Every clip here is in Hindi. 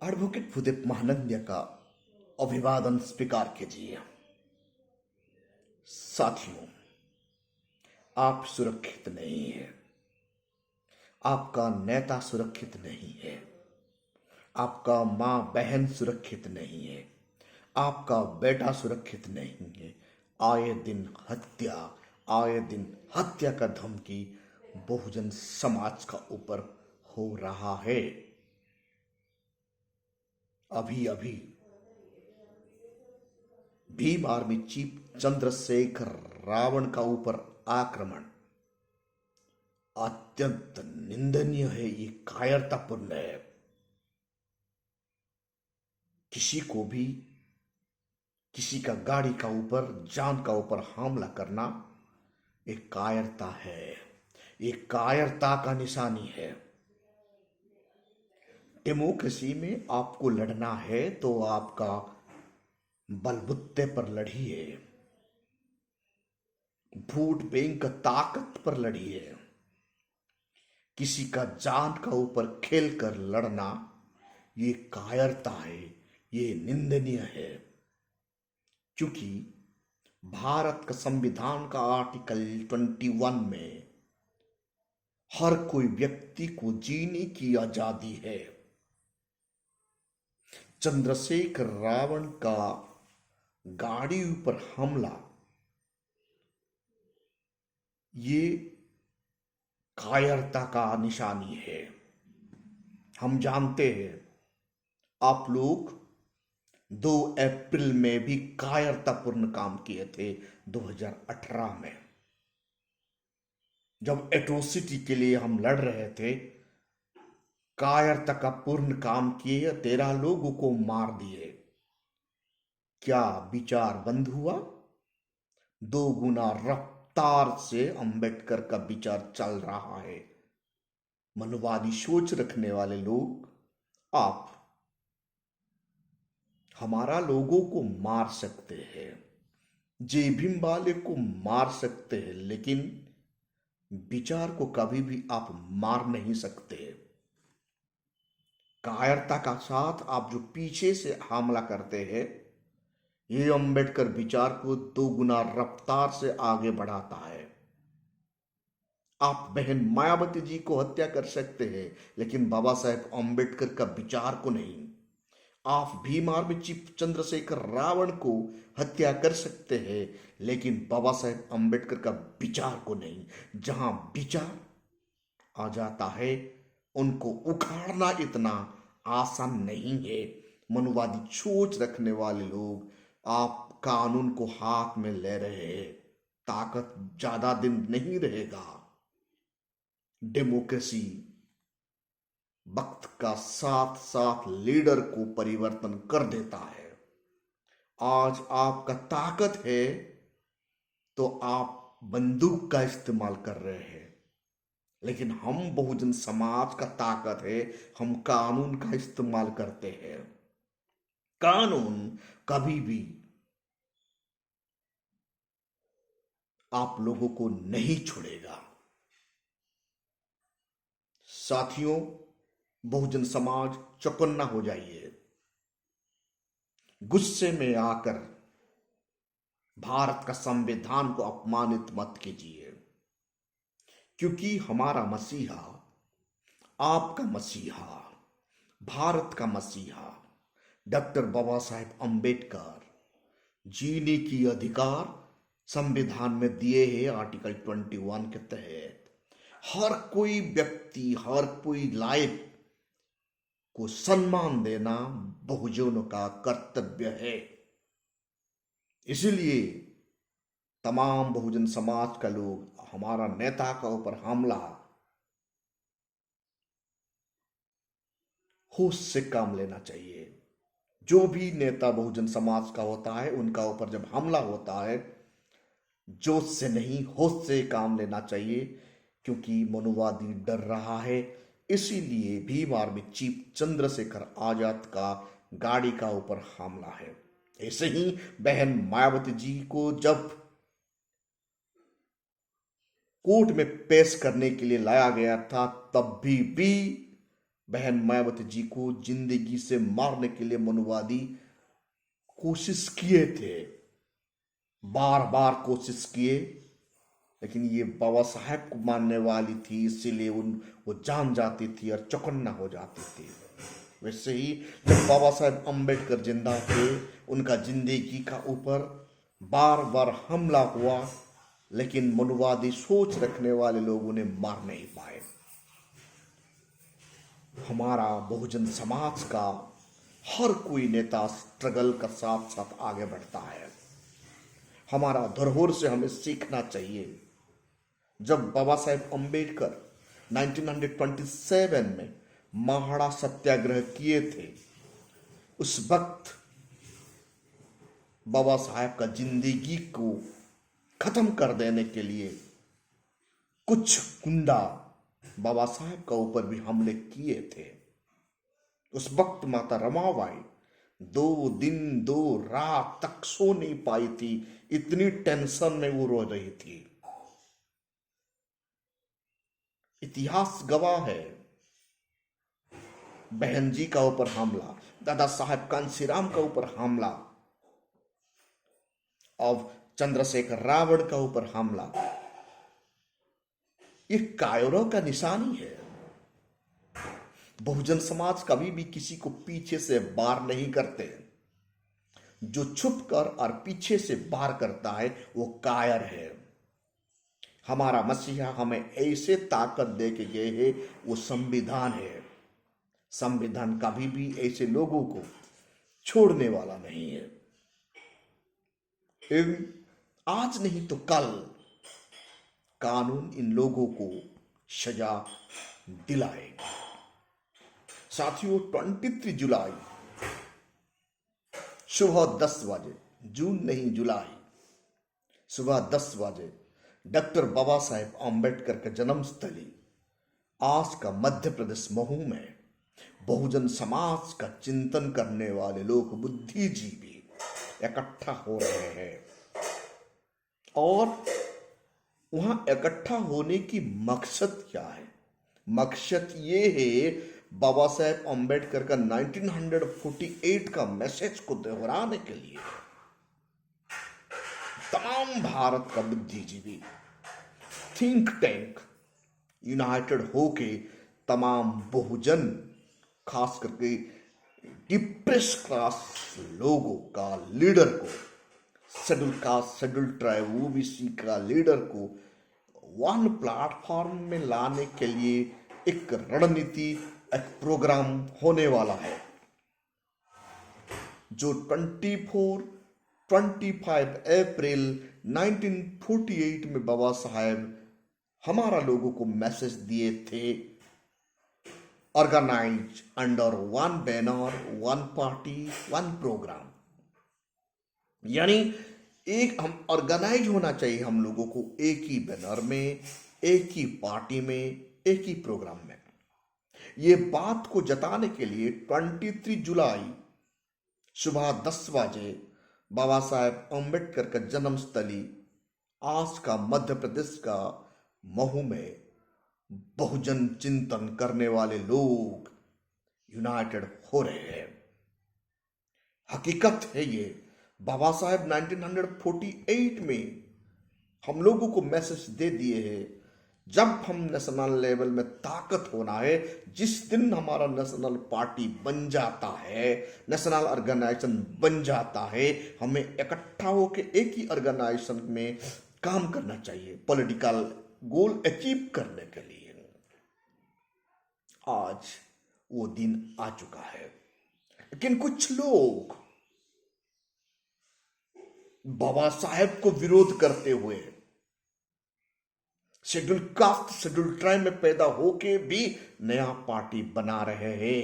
एडवोकेट भूदेव महानंद्य का अभिवादन स्वीकार कीजिए। साथियों, आप सुरक्षित नहीं हैं। आपका नेता सुरक्षित नहीं है। आपका मां बहन सुरक्षित नहीं है। आपका बेटा सुरक्षित नहीं है। आए दिन हत्या, आए दिन हत्या का धमकी बहुजन समाज का ऊपर हो रहा है। अभी अभी भीम आर्मी चीफ चंद्रशेखर रावण का ऊपर आक्रमण अत्यंत निंदनीय है। ये कायरतापूर्ण है। किसी को भी किसी का गाड़ी का ऊपर जान का ऊपर हमला करना एक कायरता है। एक कायरता का निशानी है। डेमोक्रेसी में आपको लड़ना है तो आपका बलबुत्ते पर लड़िए, वोट बैंक ताकत पर लड़िए। किसी का जान का ऊपर खेल कर लड़ना ये कायरता है, ये निंदनीय है। क्योंकि भारत का संविधान का आर्टिकल 21 में हर कोई व्यक्ति को जीने की आजादी है। चंद्रशेखर रावण का गाड़ी ऊपर हमला ये कायरता का निशानी है। हम जानते हैं आप लोग 2 अप्रैल में भी कायरतापूर्ण काम किए थे 2018 में, जब एट्रोसिटी के लिए हम लड़ रहे थे। कायरता का पूर्ण काम किए, 13 लोगों को मार दिए। क्या विचार बंद हुआ? 2 गुना रफ्तार से अंबेडकर का विचार चल रहा है। मनुवादी सोच रखने वाले लोग, आप हमारा लोगों को मार सकते हैं, जय भीम वाले को मार सकते हैं, लेकिन विचार को कभी भी आप मार नहीं सकते। कायरता का साथ आप जो पीछे से हमला करते हैं, ये अंबेडकर विचार को 2 गुना रफ्तार से आगे बढ़ाता है। आप बहन मायावती जी को हत्या कर सकते हैं, लेकिन बाबा साहेब अंबेडकर का विचार को नहीं। आप भीम आर्मी चीफ चंद्रशेखर रावण को हत्या कर सकते हैं, लेकिन बाबा साहेब अंबेडकर का विचार को नहीं। जहां विचार आ जाता है, उनको उखाड़ना इतना आसान नहीं है। मनुवादी सोच रखने वाले लोग आप कानून को हाथ में ले रहे हैं। ताकत ज्यादा दिन नहीं रहेगा। डेमोक्रेसी वक्त का साथ साथ लीडर को परिवर्तन कर देता है। आज आपका ताकत है तो आप बंदूक का इस्तेमाल कर रहे हैं, लेकिन हम बहुजन समाज का ताकत है, हम कानून का इस्तेमाल करते हैं। कानून कभी भी आप लोगों को नहीं छोड़ेगा। साथियों, बहुजन समाज चौकन्ना हो जाइए। गुस्से में आकर भारत का संविधान को अपमानित मत कीजिए, क्योंकि हमारा मसीहा, आपका मसीहा, भारत का मसीहा डॉक्टर बाबा साहेब अंबेडकर जीने की अधिकार संविधान में दिए हैं। आर्टिकल 21 के तहत हर कोई व्यक्ति, हर कोई लाइफ को सम्मान देना बहुजनों का कर्तव्य है। इसलिए तमाम बहुजन समाज का लोग हमारा नेता का ऊपर हमला होश से काम लेना चाहिए। जो भी नेता बहुजन समाज का होता है, उनका ऊपर जब हमला होता है, जोश से नहीं होश से काम लेना चाहिए, क्योंकि मनुवादी डर रहा है। इसीलिए भीम आर्मी चीफ चंद्रशेखर आजाद का गाड़ी का ऊपर हमला है। ऐसे ही बहन मायावती जी को जब कोर्ट में पेश करने के लिए लाया गया था, तब भी बहन मायावती जी को जिंदगी से मारने के लिए मनुवादी कोशिश किए थे, बार बार कोशिश किए, लेकिन ये बाबा साहेब को मानने वाली थी, इसीलिए वो जान जाती थी और चौकन्ना हो जाती थी। वैसे ही जब बाबा साहेब अम्बेडकर जिंदा थे, उनका जिंदगी का ऊपर बार बार हमला हुआ, लेकिन मनुवादी सोच रखने वाले लोग उन्हें मार नहीं पाए। हमारा बहुजन समाज का हर कोई नेता स्ट्रगल का साथ साथ आगे बढ़ता है। हमारा धरोहर से हमें सीखना चाहिए। जब बाबा साहेब अम्बेडकर 1927 में महाड़ा सत्याग्रह किए थे, उस वक्त बाबा साहेब का जिंदगी को खत्म कर देने के लिए कुछ गुंडा बाबा साहेब का ऊपर भी हमले किए थे। उस वक्त माता रमाबाई 2 दिन 2 रात तक सो नहीं पाई थी, इतनी टेंशन में वो रो रही थी। इतिहास गवाह है, बहन जी का ऊपर हमला, दादा साहेब कांशीराम का ऊपर हमला, और चंद्रशेखर रावण का ऊपर हमला, ये कायरों का निशानी है। बहुजन समाज कभी भी किसी को पीछे से वार नहीं करते। जो छुप कर और पीछे से वार करता है वो कायर है। हमारा मसीहा हमें ऐसे ताकत दे के गए हैं, वो संविधान है। संविधान कभी भी ऐसे लोगों को छोड़ने वाला नहीं है। आज नहीं तो कल कानून इन लोगों को सजा दिलाएगा। साथियों, 23 जुलाई सुबह 10 बजे, जून नहीं जुलाई, सुबह 10 बजे डॉक्टर बाबा साहेब अम्बेडकर का जन्मस्थली आज का मध्य प्रदेश महू में बहुजन समाज का चिंतन करने वाले लोग, बुद्धिजीवी इकट्ठा हो रहे हैं। और वहां इकट्ठा होने की मकसद क्या है? मकसद ये है बाबा साहेब अम्बेडकर का 1948 का मैसेज को दोहराने के लिए तमाम भारत का बुद्धिजीवी थिंक टैंक यूनाइटेड होके तमाम बहुजन, खास करके डिप्रेस क्लास लोगों का लीडर को, schedule caste, schedule tribe, OBC का लीडर को वन प्लेटफॉर्म में लाने के लिए एक रणनीति, एक प्रोग्राम होने वाला है, जो 25 अप्रैल 1948 में बाबा साहेब हमारा लोगों को मैसेज दिए थे। Organise under one banner, one party, one programme. यानी एक हम ऑर्गेनाइज होना चाहिए हम लोगों को, एक ही बैनर में, एक ही पार्टी में, एक ही प्रोग्राम में। ये बात को जताने के लिए 23 जुलाई सुबह 10 बजे बाबा साहेब अम्बेडकर का जन्मस्थली आज का मध्य प्रदेश का महू में बहुजन चिंतन करने वाले लोग यूनाइटेड हो रहे हैं। हकीकत है ये, बाबा साहेब 1948 में हम लोगों को मैसेज दे दिए हैं, जब हम नेशनल लेवल में ताकत होना है, जिस दिन हमारा नेशनल पार्टी बन जाता है, नेशनल ऑर्गेनाइजेशन बन जाता है, हमें इकट्ठा होकर एक ही ऑर्गेनाइजेशन में काम करना चाहिए पॉलिटिकल गोल अचीव करने के लिए। आज वो दिन आ चुका है, लेकिन कुछ लोग बाबा साहेब को विरोध करते हुए शेड्यूल कास्ट, शेड्यूल ट्राइब में पैदा होके भी नया पार्टी बना रहे हैं।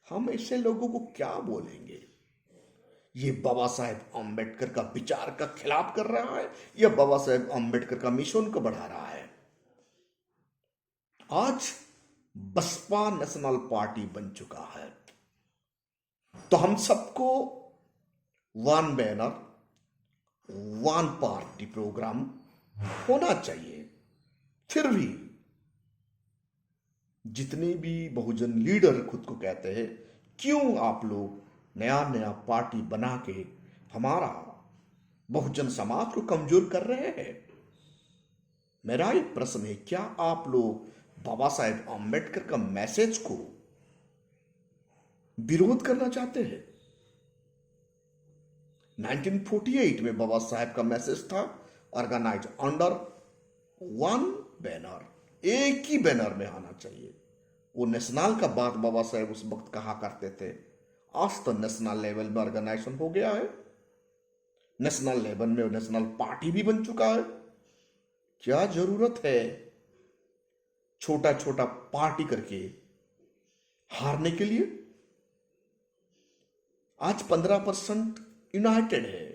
हम ऐसे लोगों को क्या बोलेंगे? ये बाबा साहेब अम्बेडकर का विचार का खिलाफ कर रहा है या बाबा साहेब अम्बेडकर का मिशन को बढ़ा रहा है? आज बसपा नेशनल पार्टी बन चुका है, तो हम सबको one banner, one party programme होना चाहिए। फिर भी जितने भी बहुजन लीडर खुद को कहते हैं, क्यों आप लोग नया नया पार्टी बना के हमारा बहुजन समाज को कमजोर कर रहे हैं? मेरा एक प्रश्न है, क्या आप लोग बाबा साहेब आम्बेडकर का मैसेज को विरोध करना चाहते हैं? 1948 में बाबा साहेब का मैसेज था, ऑर्गेनाइज अंडर वन बैनर, एक ही बैनर में आना चाहिए। वो नेशनल का बात बाबा साहेब उस वक्त कहा करते थे। आज तो नेशनल लेवल में ऑर्गेनाइजेशन हो गया है, नेशनल लेवल में नेशनल पार्टी भी बन चुका है। क्या जरूरत है छोटा छोटा पार्टी करके हारने के लिए? आज 15% यूनाइटेड है।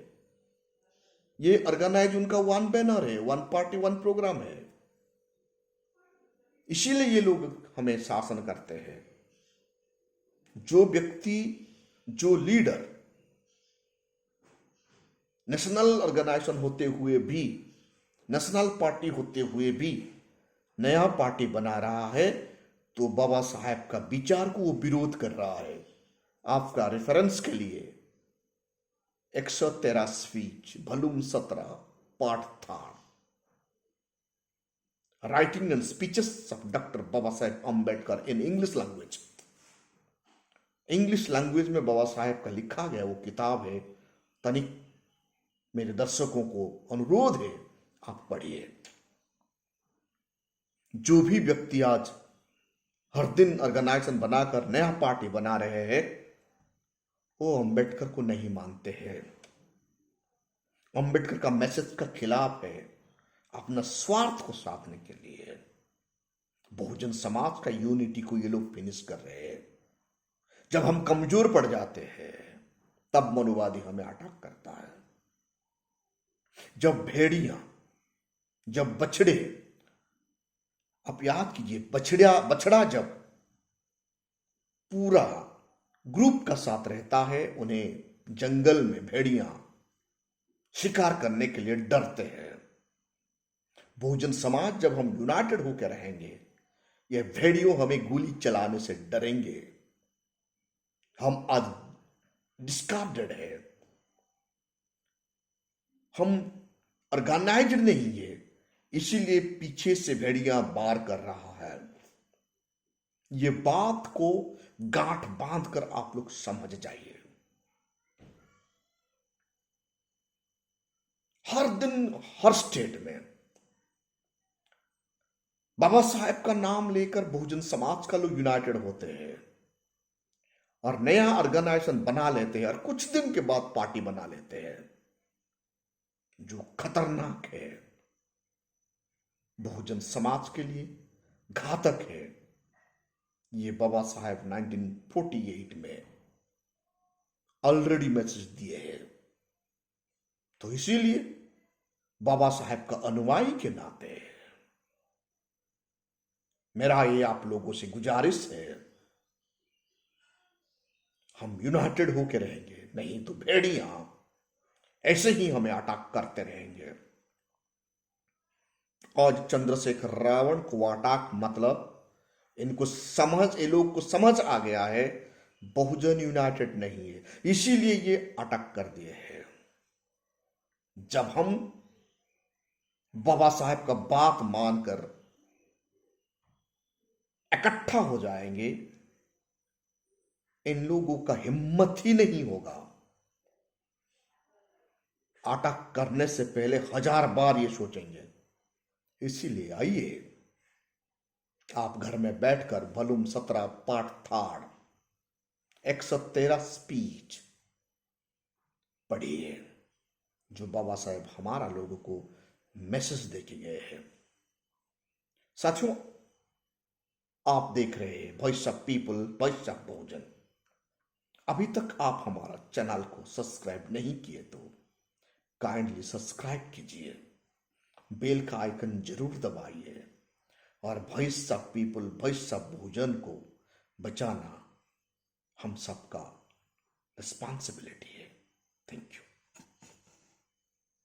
ये ऑर्गेनाइज उनका वन बैनर है, वन पार्टी वन प्रोग्राम है। इसीलिए ये लोग हमें शासन करते हैं। जो व्यक्ति, जो लीडर नेशनल ऑर्गेनाइजेशन होते हुए भी, नेशनल पार्टी होते हुए भी नया पार्टी बना रहा है, तो बाबा साहेब का विचार को वो विरोध कर रहा है। आपका रेफरेंस के लिए 113 speech volume 17 part 3, writing and speeches of doctor Baba Saheb Ambedkar in English language. English language में बाबा साहेब का लिखा गया वो किताब है। तनिक मेरे दर्शकों को अनुरोध है, आप पढ़िए। जो भी व्यक्ति आज हर दिन ऑर्गेनाइजेशन बनाकर नया पार्टी बना रहे हैं, वो अंबेडकर को नहीं मानते हैं, अंबेडकर का मैसेज का खिलाफ है, अपना स्वार्थ को साधने के लिए बहुजन समाज का यूनिटी को ये लोग फिनिश कर रहे हैं। जब हम कमजोर पड़ जाते हैं तब मनुवादी हमें अटैक करता है। जब भेड़ियां, जब बछड़े, आप याद कीजिए, बछड़ा जब पूरा ग्रुप का साथ रहता है, उन्हें जंगल में भेड़ियां शिकार करने के लिए डरते हैं। बहुजन समाज जब हम यूनाइटेड होकर रहेंगे, ये भेड़ियों हमें गोली चलाने से डरेंगे। हम आज डिस्कार्डेड है, हम ऑर्गेनाइज्ड नहीं है, इसीलिए पीछे से भेड़ियां वार कर रहा है। ये बात को गांठ बांधकर आप लोग समझ जाइए। हर दिन हर स्टेट में बाबा साहेब का नाम लेकर बहुजन समाज का लोग यूनाइटेड होते हैं और नया ऑर्गेनाइजेशन बना लेते हैं, और कुछ दिन के बाद पार्टी बना लेते हैं, जो खतरनाक है, बहुजन समाज के लिए घातक है। ये बाबा साहेब 1948 में ऑलरेडी मैसेज दिए हैं। तो इसीलिए बाबा साहेब का अनुयायी के नाते मेरा ये आप लोगों से गुजारिश है, हम यूनाइटेड होकर रहेंगे, नहीं तो भेड़ियां ऐसे ही हमें अटैक करते रहेंगे। आज चंद्रशेखर रावण को अटैक मतलब इनको समझ, ये लोग को समझ आ गया है बहुजन यूनाइटेड नहीं है, इसीलिए ये अटैक कर दिए हैं। जब हम बाबा साहेब का बात मानकर इकट्ठा हो जाएंगे, इन लोगों का हिम्मत ही नहीं होगा। अटैक करने से पहले 1000 बार ये सोचेंगे। इसीलिए आइए, आप घर में बैठकर वॉल्यूम 17 पार्ट 3 113 स्पीच पढ़िए, जो बाबा साहेब हमारा लोगों को मैसेज देके गए हैं। साथियों, आप देख रहे हैं voice of people, voice of Bahujan. अभी तक आप हमारा चैनल को सब्सक्राइब नहीं किए तो काइंडली सब्सक्राइब कीजिए, बेल का आइकन जरूर दबाइए, और voice of people, voice of Bahujan को बचाना हम सबका रिस्पॉन्सिबिलिटी है। Thank you.